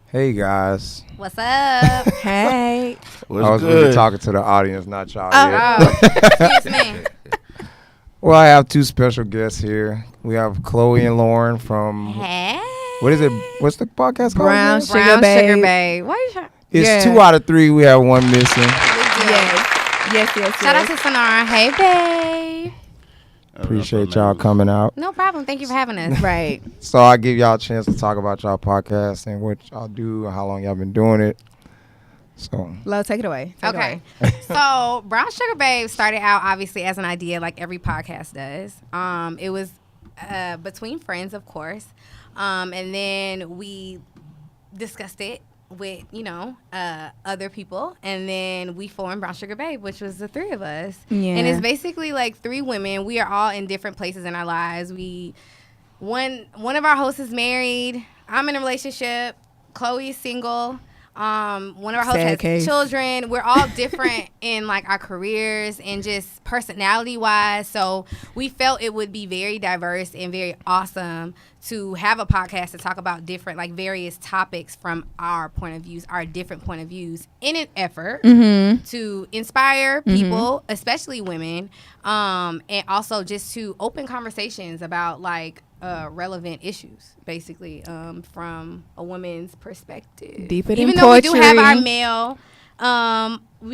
Hey guys. What's up? Hey. I was really talking to the audience, not y'all. Excuse me. Well, I have two special guests here. We have Chloe and Lauren from. Hey. What is it? What's the podcast called? Brown again? Sugar Babe. Sugar Babe. Why you trying? It's 2 out of 3. We have one missing. Yes. Shout out to Sonara. Hey, babe. Appreciate y'all coming out. No problem. Thank you for having us. Right. So I give y'all a chance to talk about y'all podcast and what y'all do, how long y'all been doing it. So, Lo, take it away. Okay. So Brown Sugar Babe started out obviously as an idea like every podcast does. It was between friends, of course. And then we discussed it with, other people. And then we formed Brown Sugar Babe, which was the 3 of us. Yeah. And it's basically like 3 women. We are all in different places in our lives. One of our hosts is married. I'm in a relationship. Chloe is single. One of our hosts has children. We're all different in like our careers and just personality wise. So we felt it would be very diverse and very awesome to have a podcast to talk about different, like various topics from our point of views, our different point of views, in an effort to inspire people, especially women, and also just to open conversations about like relevant issues, basically, from a woman's perspective. Deep it Even in though poetry. we do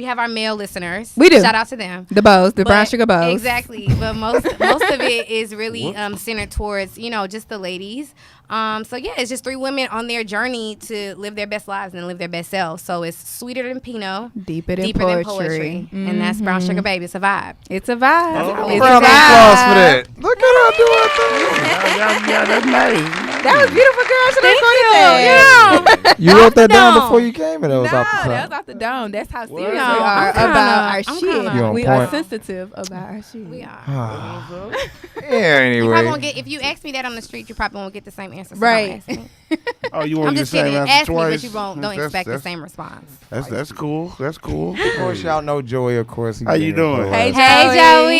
have our male listeners. We do. Shout out to them. The Brown Sugar Bows. Exactly. But most of it is really centered towards, just the ladies. So yeah, it's just 3 women on their journey to live their best lives and live their best selves. So it's sweeter than Pinot, Deeper than poetry. And that's Brown Sugar Babe. It's a vibe. It's a vibe. Round It's of a applause vibe. for that. Look at her doing that. Yeah, that's nice. That was beautiful, girl. Should Thank I You wrote that down dome. before you came, and it No, was off the that top. was off the dome. That's how serious we No, are I'm kinda- about our I'm shit. kinda- You on We point. are sensitive about our shit. We are. Yeah, You anyway. probably won't get, if you ask me that on the street, you probably won't get the same answer. So Right. don't ask me. Oh, you want I'm to just the same kidding. answer Ask me, twice? but you don't expect the same response. That's cool. That's cool. Of course, y'all know Joey. Of course, How you doing? Hey, Hey, Joey.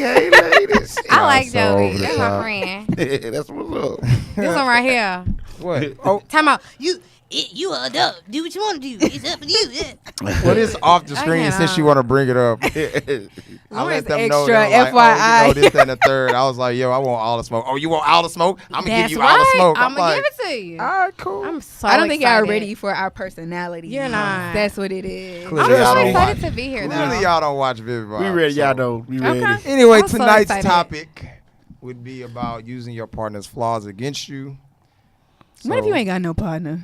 Hey, ladies. I like so Joey. over the That's my top. friend. That's what's up. This one right here. What? Oh, Time out. You are adult. Do what you want to do. It's up to you. Yeah. well, it's off the screen cannot. since you want to bring it up. I Lauren's let them know. extra, They was like, FYI. oh, this, that, and the third. I was like, yo, I want all the smoke. Oh, you want all the smoke? I'm going to give That's you all the right. smoke. I'm going like, to give it to you. all right, cool. I'm so I don't think y'all excited. ready for our personality. You're not. That's what it is. Clearly, I'm y'all so don't excited watch. to be here, though. Clearly, y'all don't watch Vybe. We ready, so. y'all know. We ready. Okay. Anyway, I'm so tonight's excited. topic would be about using your partner's flaws against you. What if you ain't got no partner?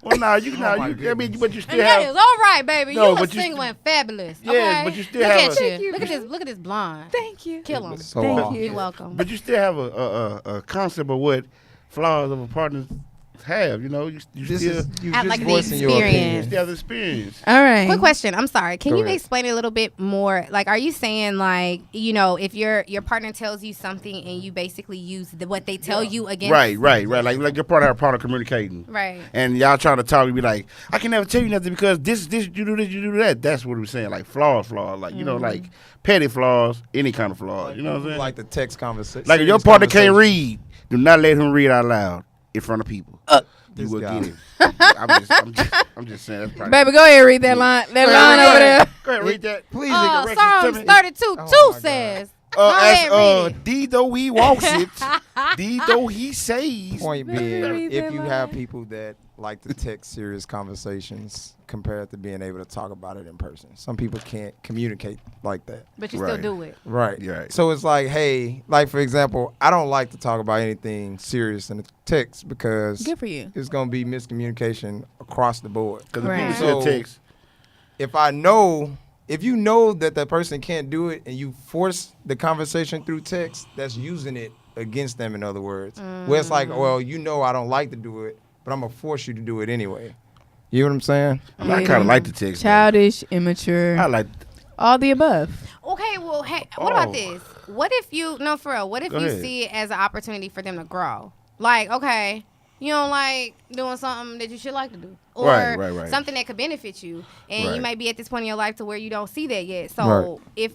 Well, my I mean, but you still And that is have. all right, baby. No, you but are you single and fabulous. Yes, Okay? but you still Look have at a- you. Thank you. Look at this blonde. Thank you. Kill him. So, Thank you. You're welcome. But you still have a concept of what flaws of a partner have. You know, you This still is you At, just like, the voicing your experience. opinion. still have the experience. All right. Quick question. I'm sorry. Can Go you ahead. explain it a little bit more? Like, are you saying like, if your partner tells you something and you basically use what they tell you against? Right. Like your partner communicating. Right. And y'all trying to talk and be like, I can never tell you nothing because this, you do this, you do that. That's what we're saying. Like flaws. Like, like petty flaws, any kind of flaws. You know what I'm saying? Like the text conversation. Like if your partner can't read, do not let him read out loud in front of people. You This will guy. get him. I'm just saying that's probably. Baby, go ahead and read that line. That Go line ahead, over there. Go ahead, read that. Please, Psalms 32 Oh, 2 my says. Go ahead, read it. D though he walks it, D though he says. point Read being, that if you have line. people that like to text serious conversations compared to being able to talk about it in person. Some people can't communicate like that. But you Right. still do it. Right. Right. So it's like, hey, like for example, I don't like to talk about anything serious in the text because Good for you. it's going to be miscommunication across the board. Because Right. if people So- still text, If you know that that person can't do it and you force the conversation through text, that's using it against them, in other words. Where it's like, well, I don't like to do it, but I'm going to force you to do it anyway. You know what I'm saying? I kind of like the text. though. Childish, immature, I like. all the above. Okay, well, hey, what about this? what if you no for real? What if Go you ahead. see it as an opportunity for them to grow? Like, okay, you don't like doing something that you should like to do, or Right. something that could benefit you, and Right. you may be at this point in your life to where you don't see that yet. So if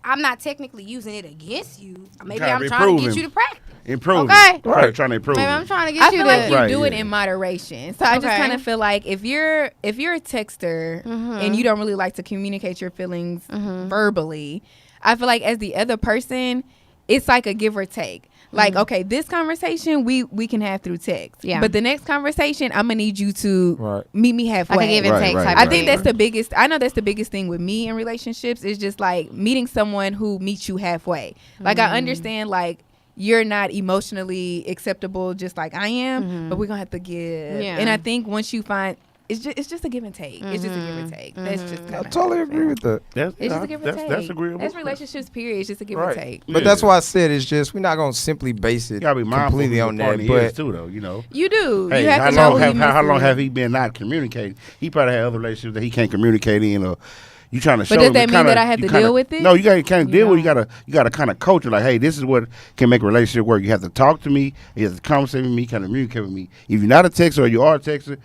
I'm not technically using it against you. Maybe Trying to I'm trying to improve get him. you to practice. Improve. Okay. Right. Trying to improve. Maybe him. I'm trying to get I you feel to. like you Right, do it yeah. in moderation. So I just Okay. kind of feel like if you're a texter and you don't really like to communicate your feelings verbally, I feel like as the other person, it's like a give or take. Like, okay, this conversation we can have through text. Yeah. But the next conversation, I'm gonna need you to Right. meet me halfway. Like a give and Right, take right, type. I of think thing. that's the biggest. I know that's the biggest thing with me in relationships is just like meeting someone who meets you halfway. Like I understand like you're not emotionally acceptable just like I am, but we're gonna have to give. Yeah. And I think once you find it's just a give and take. It's just a give and take. That's just I kind of totally agree with that. It's just a give and take. That's agreeable. That's relationships. Period. It's just a give Right. and take. But that's why I said it's just we're not gonna simply base it You gotta be mindful completely of on who your that. partner is But too, though. You know. You do. Hey, you have how to know long who have you how mess long with. have he been not communicating? He probably had other relationships that he can't communicate in, or you trying to show. But does him, that it mean kinda- that I have you to kinda- deal with it? No, you got can't You deal with. It. don't. You gotta kind of coach it. Like, hey, this is what can make a relationship work. You have to talk to me. You have to conversate with me. Kind of communicate with me. If you're not a texter or you are a texter,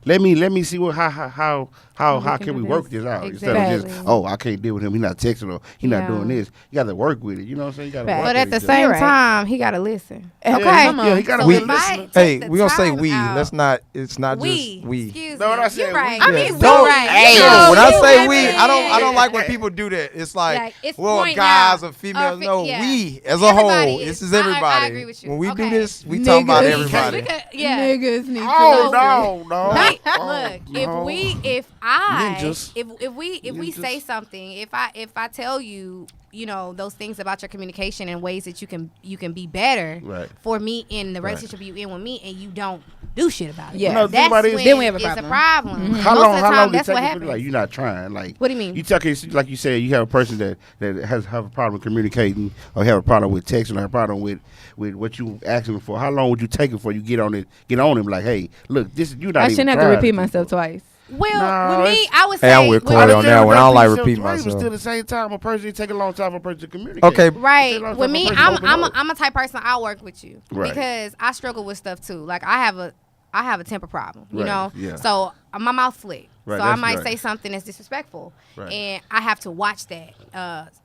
let me see what how we can can we do work this. this out instead of Exactly. just I can't deal with him. He's not texting or he's not Yeah. doing this. You got to work with it. You know what I'm saying? You got to Facts. work But with at the each other. same You're right. time, he gotta listen. Yeah, Okay. come on. Yeah, he got to So we, if I take hey, the we gonna say time we. out- Let's not. It's not We. just we. Excuse No, me. when I said You're right. we- I mean, You're we- Don't, right. hey, You're yo, right. when I You're say right. we, I don't like when Yeah. people do that. It's like, Like, it's well, pointing guys out. or females. Or No, yeah. we as a Everybody whole. is. This is I everybody. agree with you. When we do Okay. this, we talking about Niggas. everybody. Yeah. Niggas need Oh to no, Right. no. Look, no. if I Ninjas. if we Ninjas. say something, if I tell you, you know, those things about your communication and ways that you can be better Right. for me in the relationship you in with me, and you don't do shit about it. Yeah. No, the thing That's about it is- when Then we have a it's problem. a problem. How Most long? of the How time, long? that's it what take you happens. to, like you're not trying. Like What do you mean? You talk like you said you have a person that have a problem communicating or have a problem with texting or have a problem with what you asking him for. How long would you take it for you get on him like, hey, look, this you not. I even shouldn't have to trying repeat do myself it. twice. Well, No, with me, it's- I would Hey, say I'm with with- Chloe on that one. I don't like But repeating But myself. still, at the same time, a person it take a long time for a person to communicate. Okay. It take a Right. long With time me, for a person to open up. I'm a type person. I work with you Right. because I struggle with stuff too. Like I have a temper problem, you Right, know. yeah. So my mouth slick. Right, So I that's might right. say something that's disrespectful, Right. and I have to watch that.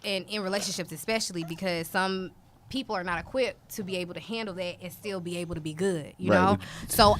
And in relationships, especially because some people are not equipped to be able to handle that and still be able to be good, you Right. know. So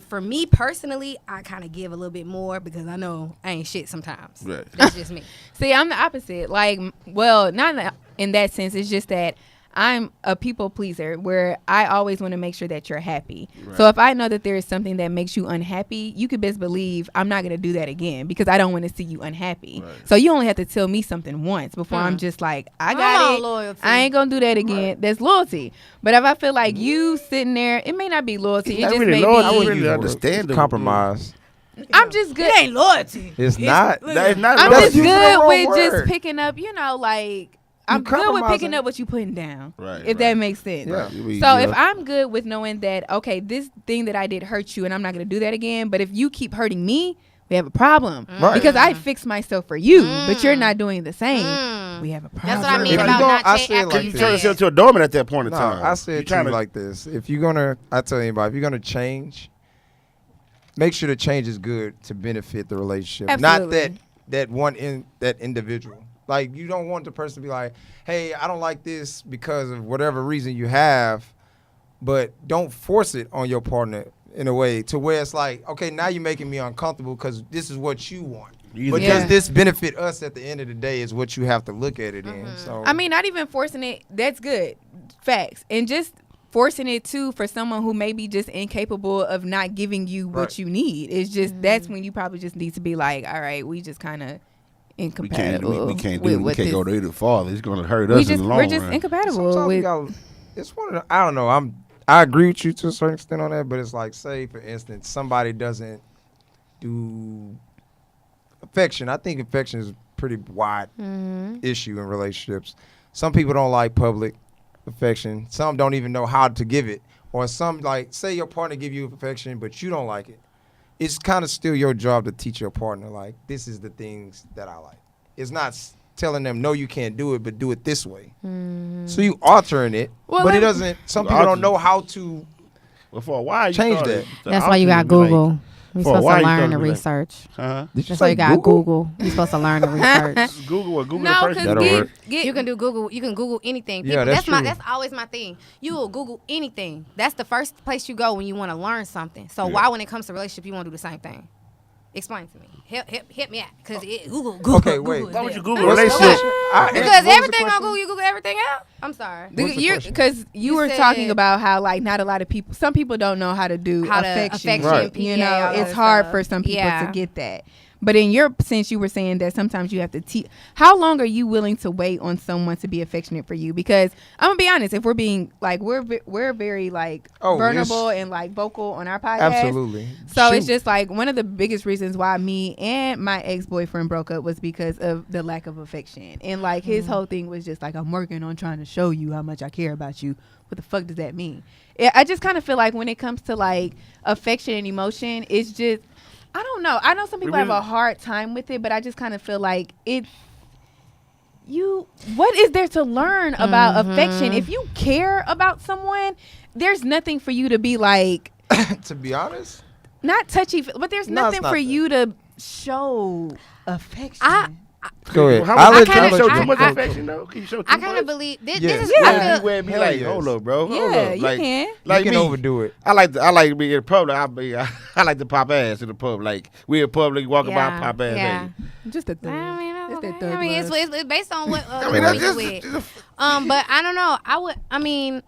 for me personally, I kind of give a little bit more because I know I ain't shit sometimes. Right. That's just me. See, I'm the opposite. Like, well, not in that sense. It's just that I'm a people pleaser where I always want to make sure that you're happy. Right. So if I know that there is something that makes you unhappy, you could best believe I'm not going to do that again because I don't want to see you unhappy. Right. So you only have to tell me something once before I'm just like, I got Come on, it. loyalty. I ain't going to do that again. That's loyalty. But if I feel like you sitting there, it may not be loyalty. It Not just really may loyalty. I be. wouldn't really understand the- compromise. I'm just good. It ain't loyalty. It's not. That is not I'm loyalty. just using the good wrong with word. just picking up, like I'm good with compromising. picking up what you putting down. Right, If that right. makes sense. Yeah. So if I'm good with knowing that, okay, this thing that I did hurt you and I'm not going to do that again, but if you keep hurting me, we have a problem. Right. Because I fixed myself for you, but you're not doing the same. Mm. We have a problem. That's what I mean If you about don't- not I cha- said after like you this. You turn said- yourself to a doorman at that point in No, time. I said to you like this. If you're gonna, I tell anybody, if you're gonna change, make sure the change is good to benefit the relationship, Absolutely. not that individual. Like you don't want the person to be like, hey, I don't like this because of whatever reason you have, but don't force it on your partner in a way to where it's like, okay, now you're making me uncomfortable because this is what you want. But Yeah. does this benefit us at the end of the day is what you have to look at it in. So I mean, not even forcing it. That's good. Facts. And just forcing it too for someone who may be just incapable of not giving you what Right. you need. It's just that's when you probably just need to be like, all right, we just kind of we can't incompatible. we can't with do it. We what can't this- go to either farther. It's going to hurt us in the long we're just run. incompatible sometimes we with. gotta, it's one of the, I don't know. I agree with you to a certain extent on that, but it's like, say for instance, somebody doesn't do affection. I think affection is a pretty wide issue in relationships. Some people don't like public affection. Some don't even know how to give it, or some like say your partner give you affection, but you don't like it. It's kind of still your job to teach your partner like this is the things that I like. It's not telling them, no, you can't do it, but do it this way. So you altering it, but it doesn't. Some people don't know how to. Well, for a while, change that. That's why you got Google. You're For a supposed while, to you learn supposed the to be like- research. Did That's why you got Google. You're supposed to learn the research. Google or Google No, the person. because That'll work. You can do Google. You can Google anything. Yeah, that's true. That's always my thing. You will Google anything. That's the first place you go when you want to learn something. So Yeah. why, when it comes to relationship, you want to do the same thing? Explain to me. Hit me out. Because Google. Okay, wait. Google is Why would there. you Google What's the relationship? question? Because What was the everything on question? Google, you Google everything out. I'm sorry. What's the question? Because you were said- talking about how like not a lot of people, some people don't know how to do How to affection. Right. PDA, You know, all it's that hard stuff. for some people Yeah. to get that. But in your sense, you were saying that sometimes you have to teach. How long are you willing to wait on someone to be affectionate for you? Because I'm gonna be honest, if we're being like we're very like Oh, vulnerable and like vocal on our podcast. Absolutely. So it's Shoot. just like one of the biggest reasons why me and my ex-boyfriend broke up was because of the lack of affection. And like his whole thing was just like, I'm working on trying to show you how much I care about you. What the fuck does that mean? I just kind of feel like when it comes to like affection and emotion, it's just, I don't know. I know some people have a hard time with it, but I just kind of feel like what is there to learn about affection? If you care about someone, there's nothing for you to be like, To be honest, not touchy, but there's No, it's nothing not for that. you to show affection. go ahead. How I'll much let can you you show I- too much I- affection though? Can you show too I much? kind of believe this. Yeah. This is. Yeah. I You feel, wear me Hell like, yes. hold up, bro. Hold Yeah, up. you Like, can. like you can me. overdo it. I like to be in public. I like to pop ass in the pub. Like we in public, walking by, Yeah, pop ass. yeah. Hey. Just a thug. I mean, It's that okay. thug I mean, love. it's based on what I mean, that's people with. just But I don't know. I mean,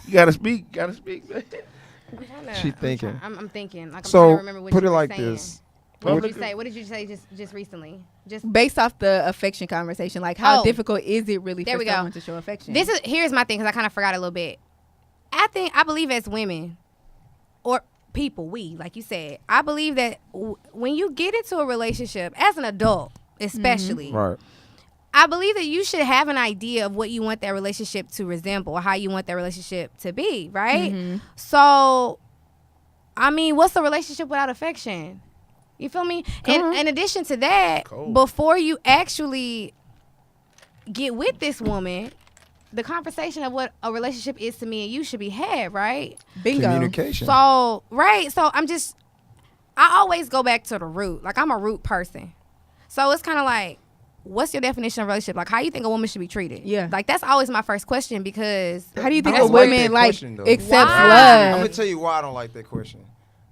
you gotta speak. Gotta speak. Man. I'm trying She thinking. I'm thinking. Like, I'm trying to So remember what put you it were like saying. this. What did you say? What did you say just recently? Just Based off the affection conversation, like how Oh. difficult is it really There for we go. someone to show affection? here's my thing, because I kind of forgot a little bit. I believe as women or people, like you said, I believe that when you get into a relationship as an adult, especially, Right. I believe that you should have an idea of what you want that relationship to resemble or how you want that relationship to be, right? So, I mean, what's a relationship without affection? You feel me? And in addition to that, Cold. before you actually get with this woman, the conversation of what a relationship is to me and you should be had, right? Bingo. Communication. So, right. So I always go back to the root. Like, I'm a root person. So it's kind of like, what's your definition of relationship? Like, how you think a woman should be treated? Yeah. Like, that's always my first question, because How do you think I a don't like woman that like question, though. accepts Why? I'm love? gonna tell you why I don't like that question.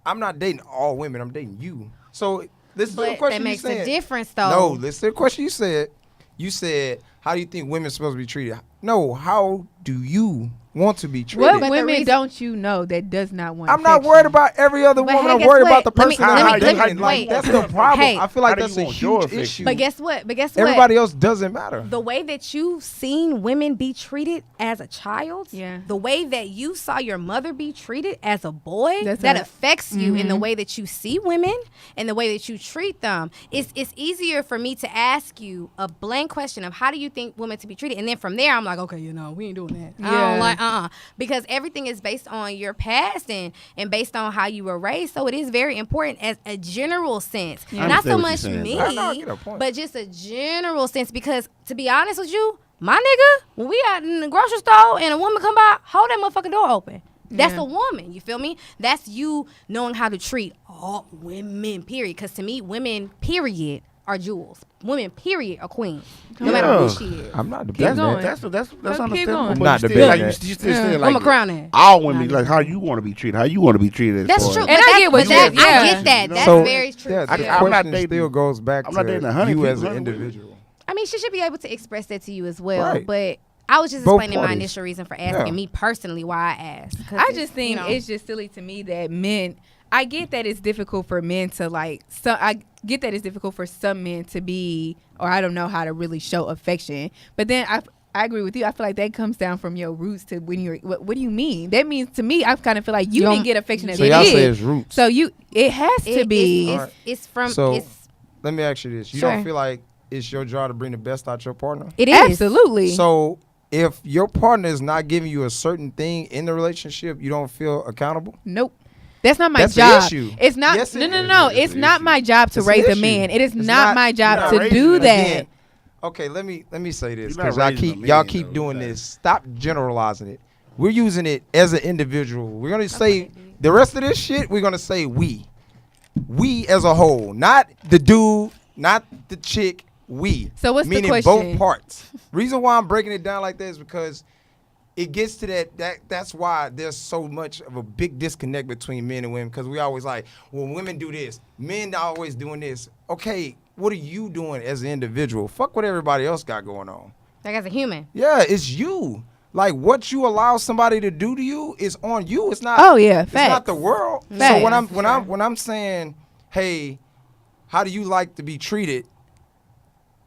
I'm not dating all women. I'm dating you. So listen to the but question that you makes said. a difference, though. No, listen to the question you said. You said, how do you think women are supposed to be treated? No, how do you want to be treated? What But the women reason- don't you know that does not want? I'm not affection? worried about every other But woman. hey, I'm guess worried what? about the Let me- person that let I'm me- dating. let me- Like, wait. that's the problem. Hey. I feel like How do that's you a want your huge affection? issue. But guess what? Everybody else doesn't matter. The way that you've seen women be treated as a child, Yeah. the way that you saw your mother be treated as a boy, That's that right. affects you in the way that you see women and the way that you treat them. It's easier for me to ask you a blank question of how do you think women to be treated, and then from there I'm like, okay, we ain't doing that. I Yeah. don't like because everything is based on your past and based on how you were raised. So it is very important as a general sense, I not so understand what much you're saying, me, though. I know, I get her point. but just a general sense. Because to be honest with you, my nigga, when we out in the grocery store and a woman come by, hold that motherfucking door open. That's Yeah. a woman. You feel me? That's you knowing how to treat all women, period. Because to me, women, period, are jewels. Women, period, are queens. No matter who Yeah. she is. I'm not Keep debating going. that. That's Keep understandable. going. But Not you still, debating like, you that. still Yeah. like Where my crown at? all women, like how you want to be treated, how you want to be treated. As That's far true. as- And I get what but you- I yeah. get that. That's So, very true. Yeah, the I'm not question dating- still goes back I'm not dating 100 to you as people, an 100 women. individual. I mean, she should be able to express that to you as well. Right. But I was just Both explaining my parties. initial reason for asking Yeah. me personally why I asked. 'Cause I it's, just think you know, it's just silly to me that men. I get that it's difficult for men to like. So I get that it's difficult for some men to be, or I don't know how to really show affection. But then I agree with you. I feel like that comes down from your roots to when you're. What do you mean? That means to me, I kind of feel like you You didn't don't- get affection as So a y'all say kid. it's roots. So it has to be. It's from. So it's, let me ask you this: you Sure. don't feel like it's your job to bring the best out your partner? it is. Absolutely. So if your partner is not giving you a certain thing in the relationship, you don't feel accountable. Nope. That's not my That's the job. issue. It's not. Yes, it No. is. It's It's not the my job to It's an raise a issue. man. It is It's not my you're job not to raising do it. that. Again, okay, let me say this You're not because y'all raising keep a y'all man, keep though. doing You're not. this. Stop generalizing it. We're using it as an individual. We're gonna say the rest of this shit. We're gonna say we as a whole, not the dude, not the chick. We. So what's the meaning question? both parts. Reason why I'm breaking it down like that is because it gets to that's why there's so much of a big disconnect between men and women, because we always like, well, women do this, men are always doing this. Okay, what are you doing as an individual? Fuck what everybody else got going on. Like as a human. Yeah, it's you. Like what you allow somebody to do to you is on you. It's not. Oh, yeah, It's not facts. the world. So Facts. when I'm saying, hey, how do you like to be treated?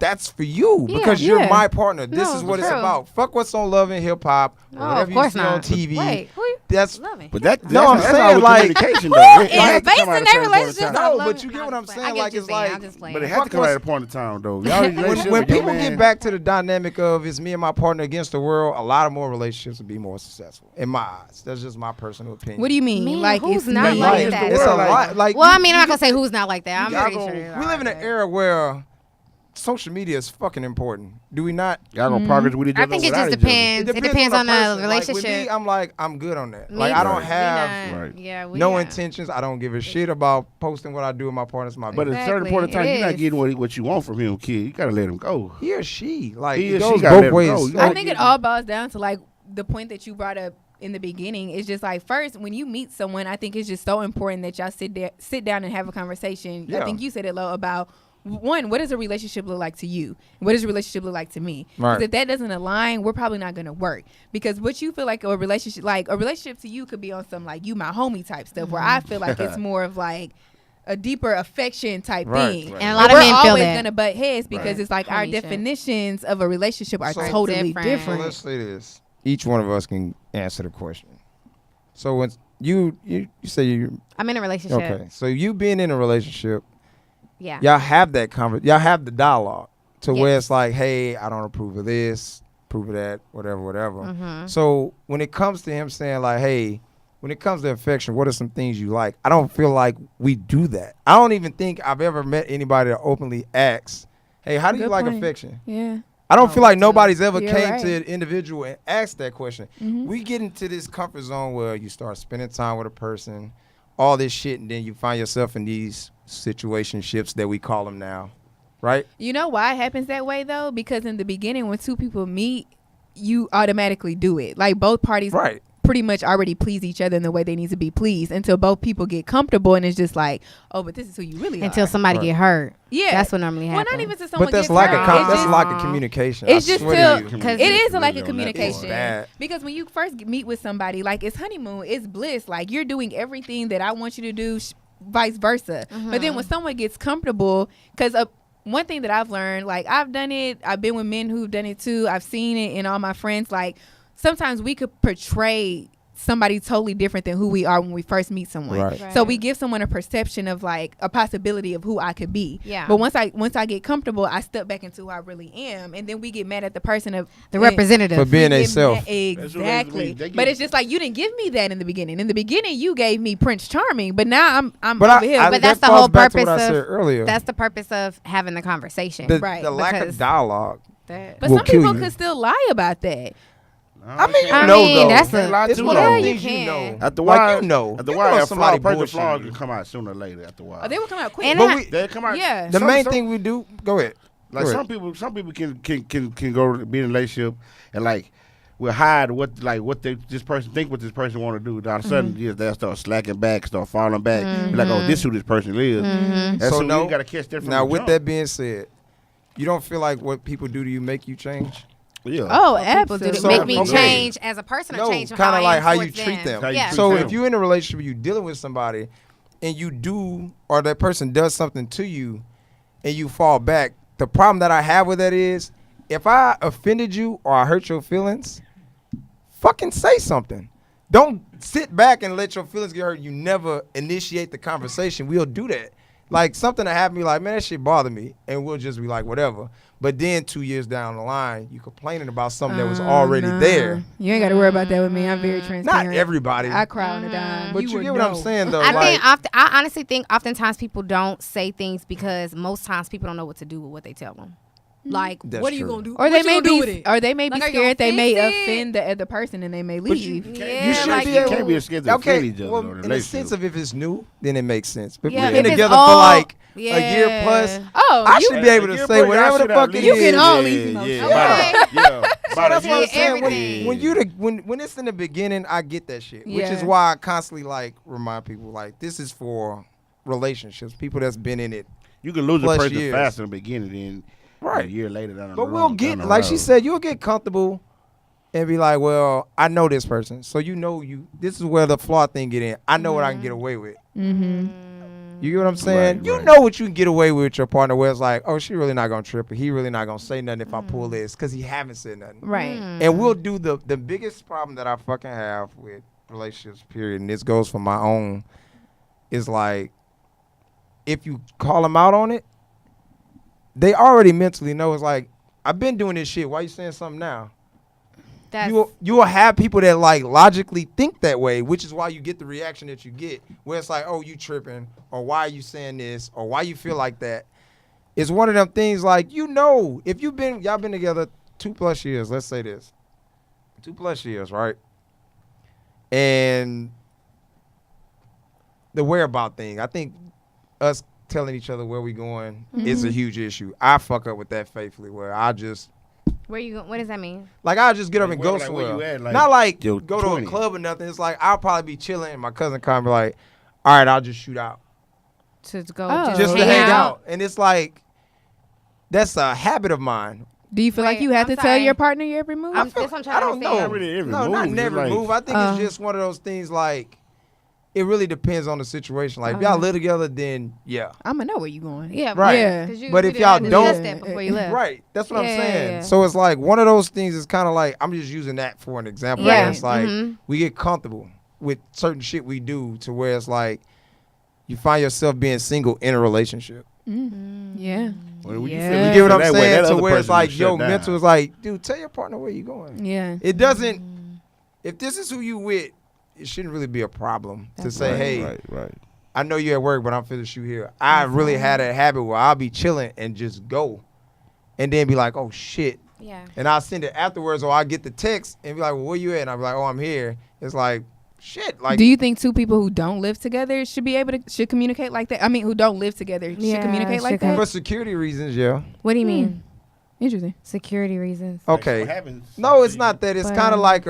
That's for you Yeah. because you're Yeah. my partner. This No, is what for it's real. about. Fuck what's on Love and Hip Hop or Oh, whatever of you course see on not. TV. Wait, who That's loving? But that, No, I'm that's saying, how with like, communication, Who though. It is has to come basing out at their some point in relationships time. No, on but loving? you get what I'm saying? I get Like, what you're it's saying. like- I'm just playing. But it has to come out at a point in time, though. Y'all when relationship when with your people man, get back to the dynamic of it's me and my partner against the world, a lot of more relationships will be more successful in my eyes. That's just my personal opinion. What do you mean? Man, like who's it's not me? like Like, that? it's a Like- lot. Like, Well, you- I mean, I'm you not gonna say who's not like that. I'm y'all pretty go- sure. there we are, live in an but- era where social media is fucking important. Do we not? y'all gonna progress with each I other. think it without just each other. depends. It depends on the person. relationship. Like, with me, I'm like, I'm good on that. Me Like, I too. don't We have not- Right. Yeah, we no not. intentions. I don't give a shit about posting what I do with my partners. My But at a business. certain point in time, Exactly, you're it not is. getting what you want from him, kid. You gotta let him go. He or she, like, He it or she goes gotta both let him ways. go. So I think it all boils down to like the point that you brought up in the beginning. Is just like, first, when you meet someone, I think it's just so important that y'all sit down and have a conversation. Yeah. I think you said it, Lo, about one, what does a relationship look like to you? What does a relationship look like to me? Right. Because if that doesn't align, we're probably not going to work. Because what you feel like a relationship to you could be on some like you my homie type stuff, where I feel like it's more of like a deeper affection type Right, thing. right. And a lot of we're men feel always that. gonna butt heads because Right. it's like our Homie definitions of a relationship are So- totally Different. So different. let's say this. Each one of us can answer the question. So when you say you I'm in a relationship. okay. So you being in a relationship, Yeah. y'all have that y'all have the dialogue to where Yes. it's like, hey, I don't approve of this, approve of that, whatever. Mhm. So when it comes to him saying like, hey, when it comes to affection, what are some things you like? I don't feel like we do that. I don't even think I've ever met anybody that openly asks, hey, how do you Good like point. affection? Yeah. I don't Oh, feel like me too. nobody's ever You're came right. to an individual and asked that question. Mhm. We get into this comfort zone where you start spending time with a person, all this shit, and then you find yourself in these situationships that we call them now, right? You know why it happens that way though? Because in the beginning, when two people meet, you automatically do it. Like both parties Right. pretty much already please each other in the way they need to be pleased until both people get comfortable, and it's just like, oh, but this is who you really Until are. somebody Right. get hurt. Yeah. That's what normally Well, happens. not even to someone But that's gets like hurt. a It's that's just- like a communication. It's I just swear still to you. Because it is a lack of Really on that communication bad. because when you first meet with somebody, like it's honeymoon, it's bliss. Like you're doing everything that I want you to do, vice versa. But then when someone gets comfortable, because one thing that I've learned, like I've done it, I've been with men who've done it too. I've seen it in all my friends. Like sometimes we could portray somebody totally different than who we are when we first meet someone. Right. Right. So we give someone a perception of like a possibility of who I could be. Yeah. But once I get comfortable, I step back into who I really am, and then we get mad at the person of the and- representative. For being we a get self. mad- That's what Exactly. they get- But it's just like you didn't give me that in the beginning. In the beginning, you gave me Prince Charming, but now I'm But over here. But that's that the whole falls back to purpose what I of- said earlier. That's the purpose of having the conversation. the, right, the lack because- of dialogue. That- but will some kill people you. could still lie about that. I mean, you I know mean, though. that's Can't lie It's too one of long. the Yeah, things you you can. know. After a Like, while, you know. After a You while, know that somebody paper bullshitting flaws you. can come out sooner or later. After a while, Oh, they will come out quick. And But I- we, they come out. Yeah. the Some- main some- thing we do, go ahead. Like Go some ahead. people can go to be in a relationship and like will hide what this person think what this person want to do. All of a sudden, Mm-hmm. yes, they'll start slacking back, start falling back. Be like, oh, this who this person is. So So no, you gotta catch that from now the with jump. that being said, you don't feel like what people do to you make you change? Yeah. Oh, People do absolutely. to So- make me okay. change as a person or No, change how kind I of like am how you towards treat them. How you Yeah. treat So them. if you're in a relationship, you're dealing with somebody, and you do, or that person does something to you, and you fall back. The problem that I have with that is, if I offended you or I hurt your feelings, fucking say something. Don't sit back and let your feelings get hurt. You never initiate the conversation. We'll do that. Like something that happened, be like, man, that shit bothered me, and we'll just be like, whatever. But then 2 years down the line, you complaining about something that was already Nah. there. You ain't got to worry about that with me. I'm very transparent. Not everybody, I cry on a dime. but you would get what I'm know. saying though. I like, think I honestly think oftentimes people don't say things because most times people don't know what to do with what they tell them. Like, That's what are you true. gonna do? Or they What you may gonna do with be, it? or they may be Like, are you scared they gonna may fix it? offend the other person and they may But leave. Yeah, you should like, be You able. can't be scared to Okay, offend each other. well, though, in a in the relationship. sense of if it's new, then it makes sense. But Yeah, if we've been if it's together old, for like yeah. a year plus, Oh, I you, should be able to say whatever the fuck it You is. can always emotional. Okay. So that's what I'm Yeah, saying. everything. When it's in the beginning, I get that shit. Which is Yeah. why I constantly like remind people like this is for relationships, people that's been in it. You can lose a Plus person years. faster in the beginning than Right. a year later down the But road. we'll get, like she said, you'll get comfortable and be like, well, I know this person. So this is where the flaw thing get in. I know what I can get away with. Mm-hmm. You get what I'm saying? Right, You right. know what you can get away with your partner where it's like, oh, she really not going to trip or he really not going to say nothing if I pull this because he haven't said nothing. Right. And we'll do the biggest problem that I fucking have with relationships, period, and this goes for my own, is like, if you call them out on it, they already mentally know it's like, I've been doing this shit. Why you saying something now? That's, You will have people that like logically think that way, which is why you get the reaction that you get, where it's like, oh, you tripping, or why are you saying this, or why you feel like that. It's one of them things like, if y'all been together 2+ years, let's say this, 2+ years, right? And the whereabout thing, I think us telling each other where we going is a huge issue. I fuck up with that faithfully, where I just where you going? What does that mean? like I'll just get up Like, and where- go like, where somewhere. you at, like, Not like yo, go to a 20. club or nothing. It's like I'll probably be chilling and my cousin come and be like, all right, I'll just shoot out. To go Oh. Just to hang out. And it's like, that's a habit of mine. Do you feel like Wait, you have I'm to tell sorry. your partner your every move? That's what I'm trying I to don't know. understand. Not really every no, move, not it's every like- move. I think it's just one of those things like, it really depends on the situation. Like, if y'all live together, then yeah. I'm gonna know where you going. Yeah, Right. Yeah. 'cause But we if didn't y'all have to don't- discuss that before you left. Right. That's what I'm Yeah, saying. yeah. So it's like one of those things is kind of like, I'm just using that for an example. Yeah. Where it's like, Mhm. we get comfortable with certain shit we do to where it's like, you find yourself being single in a relationship. Yeah. When you Yeah. feel- You you get what feel I'm that way, saying? that To other where it's person will like, shut yo, down. mental is like, dude, tell your partner where you going. Yeah. It doesn't, if this is who you with, it shouldn't really be a problem to say, Right, hey, right. I know you're at work, but I'm finna shoot here. I really had that habit where I'll be chilling and just go. And then be like, oh shit. Yeah. And I'll send it afterwards, or I'll get the text and be like, well, where you at? And I'll be like, oh, I'm here. It's like, shit. Like, Do you think two people who don't live together should communicate like that? I mean, who don't live together Yeah, should communicate like should that? for security reasons, yeah. What do you mean? Interesting. Security reasons. Okay. What happens? No, it's not that. It's But, kind of like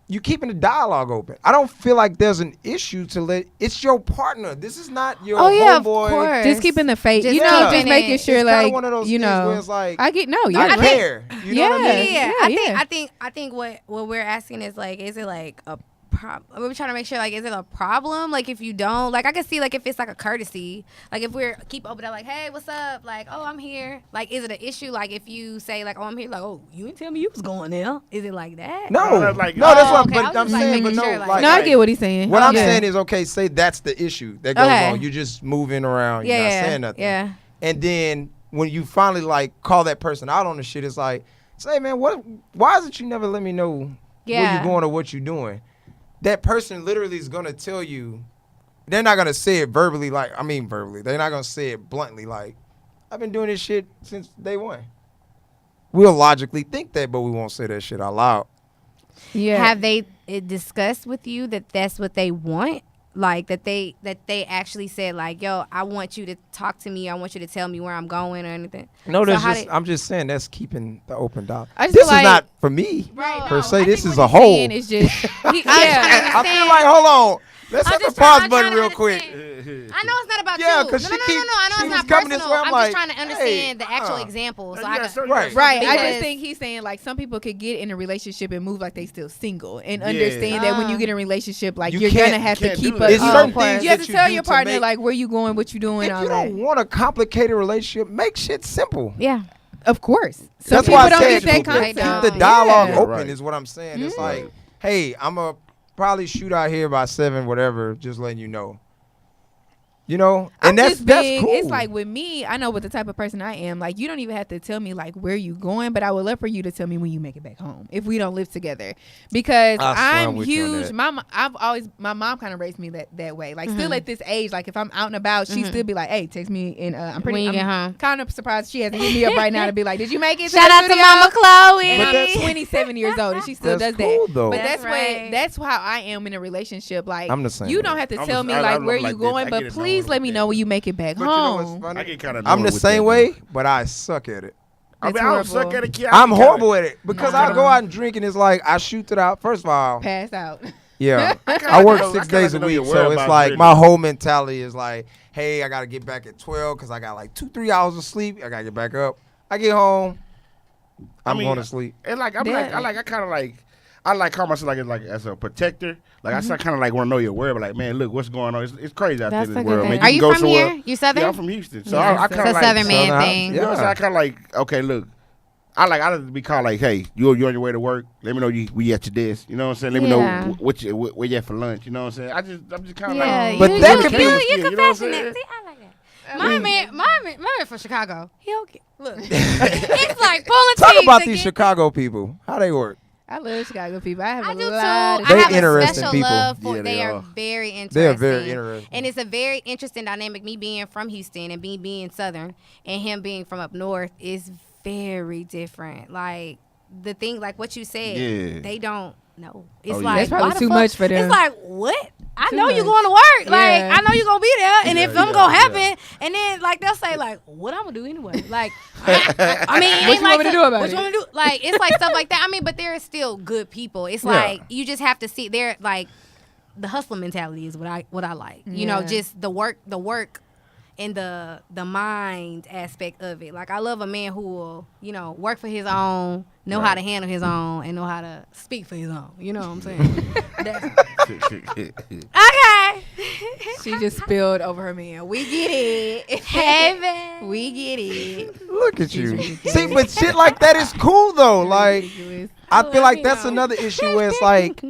you keeping the dialogue open. I don't feel like there's an issue to it's your partner. This is not your Oh, yeah, of homeboy. course. Just keeping the faith, Just you know, keeping just making it- sure, It's kinda like, one of those you things where know, it's like, I get, no, I yeah, care. You know what I mean? Yeah, Yeah. I think what we're asking is like, is it like a problem? We're trying to make sure, like, is it a problem? Like, if you don't, like, I can see, like, if it's like a courtesy, like, if we're keep open up, like, hey, what's up? Like, oh, I'm here. Like, is it an issue? Like, if you say, like, oh, I'm here, like, oh, you didn't tell me you was going there. Is it like that? No, No, that's like- no, that's Oh, what okay. I but was I'm just, like, saying, but making no, sure, like- No, I get what he's saying. What I'm Yeah. saying is, okay, say that's the issue that goes Okay. on. You're just moving around. You're not Yeah, saying nothing. yeah. And then when you finally like call that person out on the shit, it's like, say, man, why is it you never let me know where Yeah. you're going or what you're doing? That person literally is gonna tell you. They're not gonna say it verbally, verbally. They're not gonna say it bluntly, like, I've been doing this shit since day one. We'll logically think that, but we won't say that shit out loud. Yeah. Have they discussed with you that that's what they want? Like that they actually said, like, yo, I want you to talk to me. I want you to tell me where I'm going or anything. No, So that's how just. I'm just saying that's keeping the open dialogue. I just This feel is like- not for me Right, per no, se. I This think is what a he's whole. saying is just, I I feel like, hold on. Let's I'm hit the just trying- pause I'm button trying to real quick. understand. I know it's not about Yeah, you. 'cause No, she no, keep- no, I know she it's was not coming this personal. way, I'm I'm like, just trying to understand the actual hey, example. So You I gotta got search Right. yourself. right. I Because- just think he's saying, like, some people could get in a relationship and move like they still single and Yeah. understand that when you get in a relationship, like, You you're can't- gonna have to can't keep do up. that. It's Oh, certain of course. things You have that to tell do your to partner, make- like, where you going, what you doing, If all you that. don't want a complicated relationship, make shit simple. yeah. Of course. Some That's people why I don't said get that They concept. don't. keep the dialogue Yeah. open Right. is what I'm saying. It's Mhm. like, hey, I'm a probably shoot out here by 7, whatever. Just letting you know. You know, I'm and that's just big. cool. It's like with me, I know what the type of person I am. Like, you don't even have to tell me like where you going, but I would love for you to tell me when you make it back home if we don't live together, because I'm huge. My mom kind of raised me that way. Like, still at this age, like if I'm out and about, she still be like, "Hey, text me." And I'm kind of surprised she hasn't hit me up right now to be like, "Did you make it?" Shout out to Mama Chloe. And I'm 27 years old, and she still does cool, that. though. But That's that's how I am in a relationship. Like, I'm the same you way. don't have to I'm tell just- me I like love where like you this. I going, get but it please knowing let me with know that. when you make it back But you know what's home. funny? I get kind of. I'm the same way, but I suck at it. I mean, That's I don't horrible. suck at it. Kid. I'm horrible at it because I go out and drink and it's like I shoot it out. First of all, Pass out. yeah, kinda I work know- 6 I kinda days a know your week, so it's whereabouts like really. my whole mentality is like, hey, I gotta get back at 12 because I got like 2-3 hours of sleep. I gotta get back up. I get home, I'm going to sleep. And like I'm Yeah. I like call myself like as a protector. Like I kind of like want to know your word. Like, man, look what's going on. It's crazy out That's there in a the good world, thing. man. Are can you go from somewhere- here? You Southern? Yeah, I'm from Houston. So Yeah, I kind It's a of like Southern man Southern thing. You know what I'm saying? I kind of like, okay, look, I like to be called like, hey, you on your way to work. Let me know we at your desk. You know what I'm saying? Let me Yeah. know where you at for lunch. You know what I'm saying? I'm just kind of Yeah, like, But you, that you, could you, be- you you know what I'm confessing saying? it. See, I like that. My man from Chicago. He okay. Look, it's like pulling Talk teeth about to these get- Chicago people. How they work? I love Chicago people. I have I a do too. lot of They I have a interesting special people. love for. Yeah, they they are are. very interesting. They are very interesting. and it's a very interesting dynamic. Me being from Houston and me being Southern, and him being from up north is very different. Like the thing, like what you said, Yeah. they don't know. It's Oh, yeah. like That's probably why the too fuck- much for them. It's like what? I Too know you much. going to work. Like Yeah. I know you gonna be there, and if Yeah, I'm gonna yeah. happen, and then like they'll say like, what I'm gonna do anyway? Like, I mean, it What ain't you like want me to do about what it? you want me to do? Like it's like stuff like that. I mean, but they're still good people. It's like you just have to see. They're like the hustler mentality is what I like. You know, Yeah. just the work, and the mind aspect of it. Like I love a man who will, you know, work for his own, know how to handle his own, and know how to speak for his own. You know what I'm saying? Okay. She just spilled over her man. We get it. Heaven. We get it. Look at you. ridiculous. See, but shit like that is cool though. Like Ridiculous. I feel like you that's know. another issue where it's like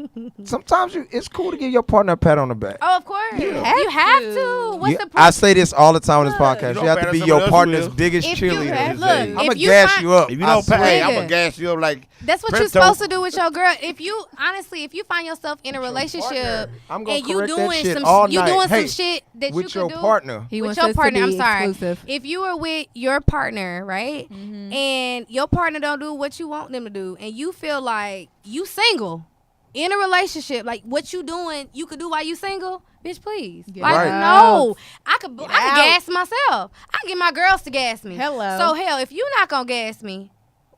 sometimes it's cool to give your partner a pat on the back. Oh, of course. You You have have to. to. What's You- the I say this all the time on this Look. podcast. You You have don't to pat be us, your somebody else partner's will. biggest If you cheerleader. have- look, I'm if gonna you gas find- you up. If you I don't pay, swear. I'm gonna gas you up like. That's what you're Presto. supposed to do with your girl. If you honestly, if you find yourself in a relationship I'm gonna and you correct that doing shit some all you night. doing Hey, some shit that with you your could do partner. He with wants your us partner. to I'm be sorry. exclusive. If you are with your partner, right, and your partner don't do what you want them to do, and you feel like you single in a relationship, like what you doing, you could do while you single. Bitch, please. Get Like, Right. no. I could out. gas myself. I can get my girls to gas me. Hello. So, hell, if you not going to gas me,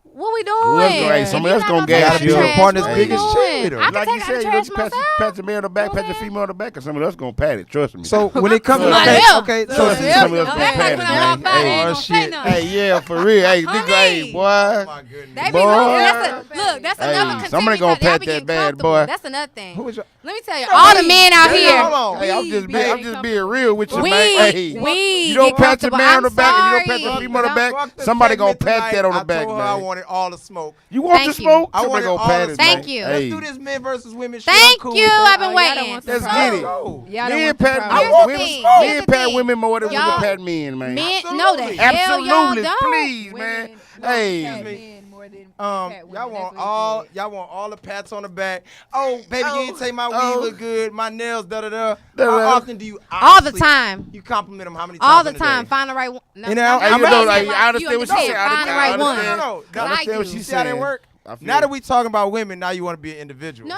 what we doing? Who else gonna- hey, If somebody you else not gonna take gas out the you. trash, Partner's what we biggest doing? cheerleader. I can Like take you out said, the you trash go pat myself. the man on the back, You know pat what the I'm saying? female on the back, and somebody else gonna pat it. Trust me. So when it comes to Somebody okay, else. okay, so Somebody see, else. somebody else Don't gonna act pat like it, when I man. walk by, they Hey. ain't Oh, gonna say shit. nothing. Hey, yeah, for real. Hey, nigga, hey, Homie. boy. my goodness. They be Boy. look, that's Hey, another somebody contingent gonna factor. Y'all pat be that getting bad comfortable. boy. That's another thing. Who is your, Let me tell you, all the men out Hey, here. hold on. Hey, I'm just being real with you, We, man. Hey, we you don't get pat the comfortable. man on the I'm back and you don't pat sorry. the female on the back. Fuck the Somebody gonna segment pat that on the tonight. back, I told her I man. wanted all the smoke. You want Thank the you. smoke? I Somebody wanted gonna all pat the it, Thank man. you. Let's Hey. do this men versus women shit. Thank I'm cool you. with that. I've been Oh, y'all waiting. don't want the Let's problem. get it. Go. Y'all don't Men want the pat problem. Here's the women. thing. Men Here's the pat thing. women more than women Y'all- pat men, man. Men, Absolutely. no, the hell y'all Absolutely, don't. please, man. Hey. Y'all want all the pats on the back. Oh, baby, you didn't say my weave look good. My nails, da da da. How often do you? All the honestly- time. You compliment them how many times? All the in a time. day? Find the right one. No, You know, not Hey, the you right know, one. like, Like, I understand what she understand. said. I Find the right understand. one. No. I understand what You she's see how that saying. work? I feel Now that it. we talking about women, now you want to be an individual. No.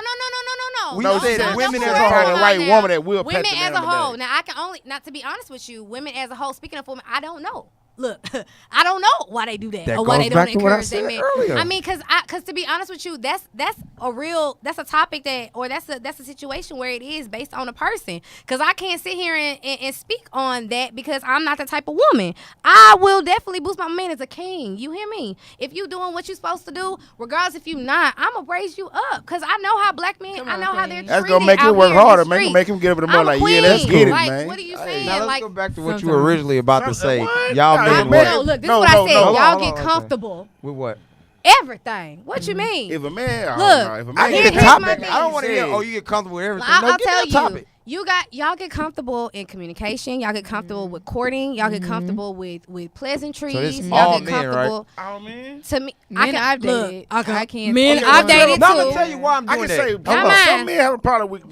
We Don't- said don't- women don't as a worry whole. about The right now. woman that will pat Women the man as a on the whole. back. Now I can only, not to be honest with you, women as a whole. Speaking of women, I don't know. Look, I don't know why they do that, That or why goes they don't back to what I encourage their said men. earlier. I mean, cause to be honest with you, that's a topic that's a situation where it is based on a person. Cause I can't sit here and speak on that because I'm not the type of woman. I will definitely boost my man as a king. You hear me? If you doing what you supposed to do, regardless if you not, I'ma raise you up. Cause I know how black men, Come I on, know how they're queen. treated. That's gonna make out him work here in the harder. street. Make him get up in the morning I'm a like, yeah, let's queen. get it, Like, man. what are you Hey. saying? Now let's Like, go back to what you sometimes. were originally about to say. What? Y'all Nah, men what? what? No, look, this No, is what no, I said. no. Y'all Hold get on, okay. comfortable. With what? Everything. What you mean? If a man, Look, if a I man need a here's get my topic. thing. I don't want to hear, Said. oh, you get comfortable with everything. I'll No, give tell me a topic. y'all get comfortable in communication. Y'all get comfortable with courting. Y'all get comfortable with pleasantries. So this y'all all get men, right? comfortable. Oh man. To me, Men I've look, dated. I can't. Men say I've one. dated No, I'm too. gonna tell you why I'm I doing can that. say Hold on. Mine. some men have a problem with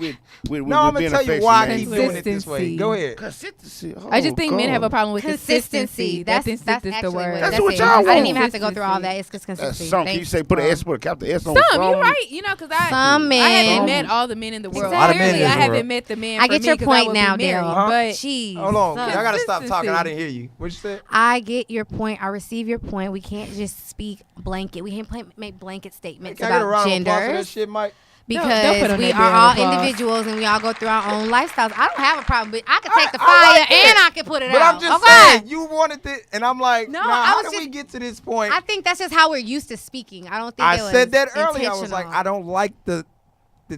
No, I'm gonna being tell you why I keep affectionate. doing it this way. Consistency. Go ahead. Consistency. I just think men God. have a problem with Consistency. That's That's actually the what word. That's that's what it. y'all I didn't want. even have to go through all that. It's just That's consistency. some. Can you say put an S, put a capital S on Some, some? you're right. You know, because Some I men. haven't met all the men in the world. Exactly. A lot of men in Clearly, this I world. haven't met the man. I for get me your 'cause point would be now, married, Daryl. But Jeez. Hold on. Son. I gotta stop talking. I Consistency. didn't hear you. What you said? I get your point. I receive your point. We can't just speak blanket. We can't make blanket statements Can I get a about round of applause for that genders shit, Mike? Don't put because on we that are damn all applause. individuals and we all go through our own lifestyles. I don't have a problem, but I can take the I fire like that. and I can put it But out. I'm just okay. saying, you wanted it, and I'm like, No, now I how was did we just- get to this point? I think that's just how we're used to speaking. I don't think I it was said that earlier. I was like, intentional. I don't like the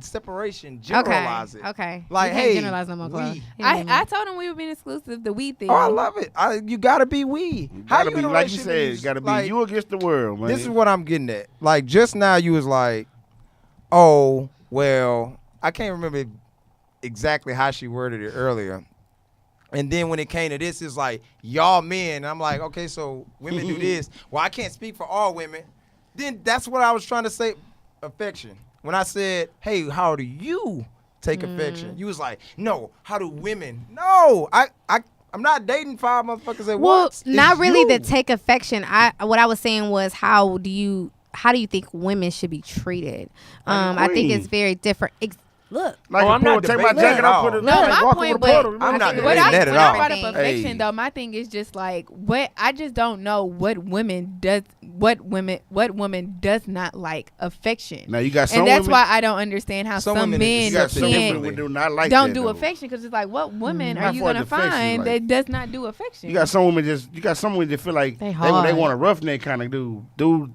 separation. Generalize it. Okay. Like, we can't hey, generalize no more, Chloe. we. I told him we were being exclusive. The we thing. Oh, I love it. You gotta be we. How Gotta you be in a like you relationship said. and you Gotta be like, you against the world, man. This is what I'm getting at. Like just now, you was like, "Oh, well," I can't remember exactly how she worded it earlier. And then when it came to this, it's like y'all men. And I'm like, okay, so women do this. Well, I can't speak for all women. Then that's what I was trying to say. Affection. When I said, "Hey, how do you take affection?" You was like, "No, how do women?" No, I'm not dating 5 motherfuckers at Well, once. It's not really you. the take affection. What I was saying was how do you think women should be treated? I think it's very different. Look, Like Oh, a I'm not portal, take my debating jacket that off, at put it all. No, like my walk point, over the but portal. I'm not When When debating I, that at when I all. brought up Thing. affection, Hey. though, my thing is just like what I just don't know what women does not like affection. Now you got some And that's women. why I don't understand how Some some women men You got some women can't who do not like don't that, do though. affection because it's like what woman How are you far gonna is affection, find like? that does not do affection? You got some women that feel like They they hard. want a roughneck kind of do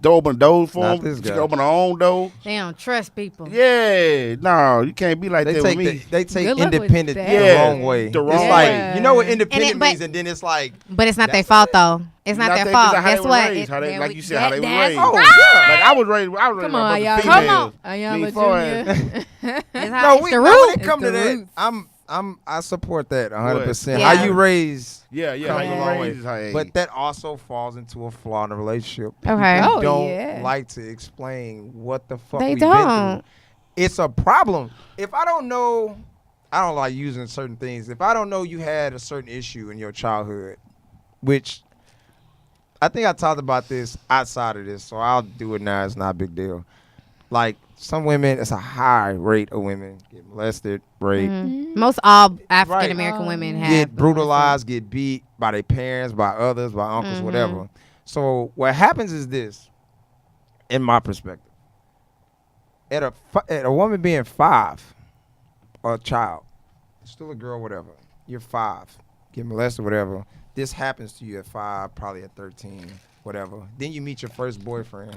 open doors for Not them. this She guy. can open her own door. they don't trust people. Yeah, no, you can't be like They that take with me. they take Good luck with independent that. the Yeah, wrong way. the wrong it's way. like you know what independent but- means, and then it's like But it's not their That's fault though. It's not their Not fault. that, 'cause Guess how what? they was raised, how they, There like we- you said, how they were that's raised. Oh, right. yeah. Like I was raised Come on, with y'all. females. Come on. Ayala Me for it. Jr. It's how it's no, the now root. when it come It's to the that, roots. I support that 100%. Yeah. How you raise Yeah, comes how a you long way. raised is how they- But that also falls into a flaw in a relationship. Okay. People Oh, don't yeah. like to explain what the fuck They we've been don't. through. It's a problem. If I don't know, I don't like using certain things. If I don't know you had a certain issue in your childhood, which I think I talked about this outside of this, so I'll do it now. It's not a big deal. Like some women, it's a high rate of women get molested, raped, Most all African American Right. women have get brutalized, get beat by their parents, by others, by uncles, whatever. So what happens is this, in my perspective, at a woman being 5, or a child, still a girl, whatever, you're 5, get molested, whatever. This happens to you at 5, probably at 13, whatever. Then you meet your first boyfriend,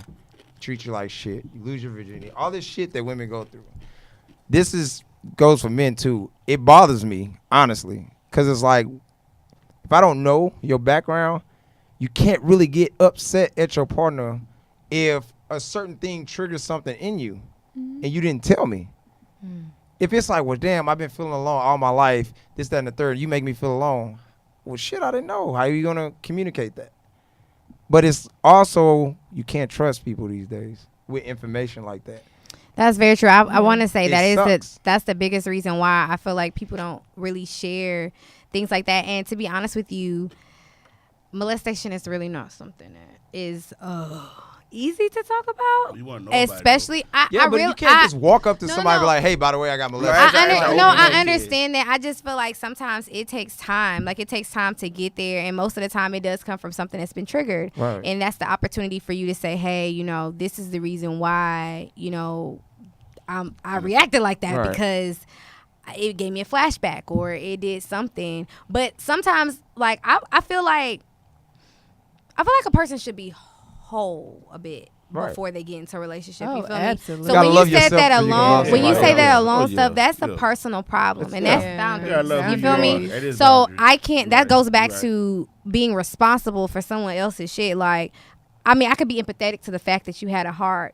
treat you like shit, you lose your virginity, all this shit that women go through. This goes for men too. It bothers me, honestly, because it's like, if I don't know your background, you can't really get upset at your partner if a certain thing triggers something in you and you didn't tell me. If it's like, well, damn, I've been feeling alone all my life, this, that, and the third, you make me feel alone. Well, shit, I didn't know. How are you going to communicate that? But it's also, you can't trust people these days with information like that. That's very true. I want to say It that sucks. that's the biggest reason why I feel like people don't really share things like that. And to be honest with you, molestation is really not something that is easy to talk about. You wanna know about it, Especially, I Yeah, but really, you can't just walk up to No, somebody and be no. like, hey, by the way, I got molested. Right. That's an open I kid. understand that. I just feel like sometimes it takes time. Like it takes time to get there, and most of the time it does come from something that's been triggered. Right. And that's the opportunity for you to say, hey, this is the reason why, I reacted like that Right. because it gave me a flashback or it did something. But sometimes, like I feel like a person should be whole a bit. Right. Before they get into a relationship, Oh, you feel absolutely. me? So Gotta when love you said yourself that before you can alone, love when you somebody say that else. alone Oh, stuff, yeah. that's a Yeah. personal problem, and Yeah. that's boundaries. You gotta love You who feel you me? are. It is So boundaries. I can't. That Right. goes back Right. to being responsible for someone else's shit. Like, I mean, I could be empathetic to the fact that you had a hard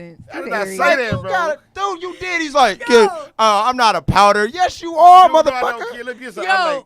sense. I did It's not Aries. say that, You bro. gotta, dude, you did. He's like, kid, I'm not a powder. Yes, you are, You know I don't motherfucker. care. Look, this, Yo, I'm like,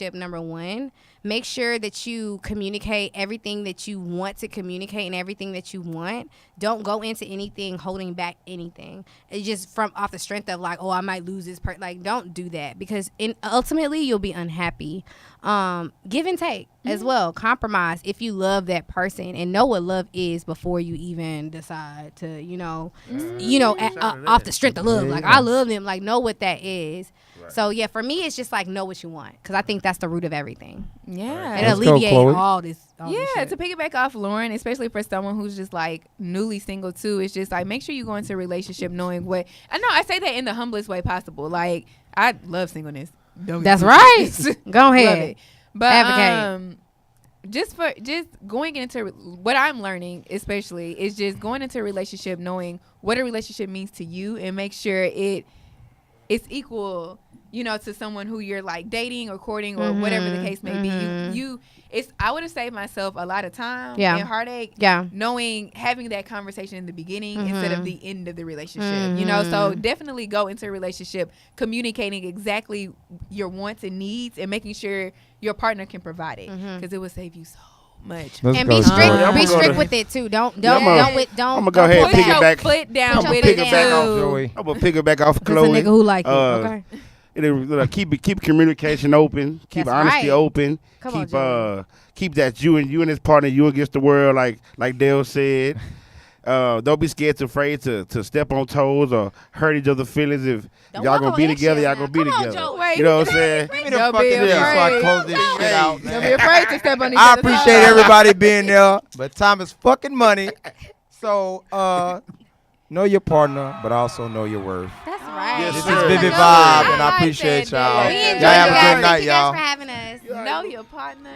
relationship, number one, make sure that you communicate everything that you want to communicate and everything that you want. Don't go into anything holding back anything. It's just from off the strength of like, oh, I might lose this person. Like, don't do that, because ultimately you'll be unhappy. Give and take as well. Compromise if you love that person, and know what love is before you even decide to, off the strength of love. Like, I love them. Like, know what that is. Right. So yeah, for me, it's just like, know what you want, because I think that's the root of everything. Yeah, and alleviate all this. To piggyback off Lauren, especially for someone who's just like newly single too, it's just like, make sure you go into a relationship knowing what. I know I say that in the humblest way possible. Like, I love singleness. That's right. Go ahead. But advocate. Just going into what I'm learning, especially, is just going into a relationship knowing what a relationship means to you, and make sure it's equal, to someone who you're like dating or courting or whatever the case may be. I would have saved myself a lot of time and heartache, having that conversation in the beginning instead of the end of the relationship. So definitely go into a relationship communicating exactly your wants and needs, and making sure your partner can provide it, because it will save you so much. And be strict. Be strict with it too. Don't. I'm gonna go ahead and put piggyback. your foot down with it too. I'm gonna piggyback off Chloe. That's a nigga who like it. Okay. Keep communication open. Keep honesty open. Keep that you and his partner, you against the world, like Dale said. Don't be scared, afraid to step on toes or hurt each other's feelings. If y'all gonna be together, y'all gonna be together. You know what I'm saying? Give me the fucking deal so I can close this shit out, man. Don't be afraid to step on each I other's toes. appreciate everybody being there, but time is fucking money. So know your partner, but also know your worth. That's right. Yes, This sir. is Vivid I Vibe, and I like appreciate that, y'all. Dale. Y'all have a good night, Thank you guys y'all. for having us. Know your partner.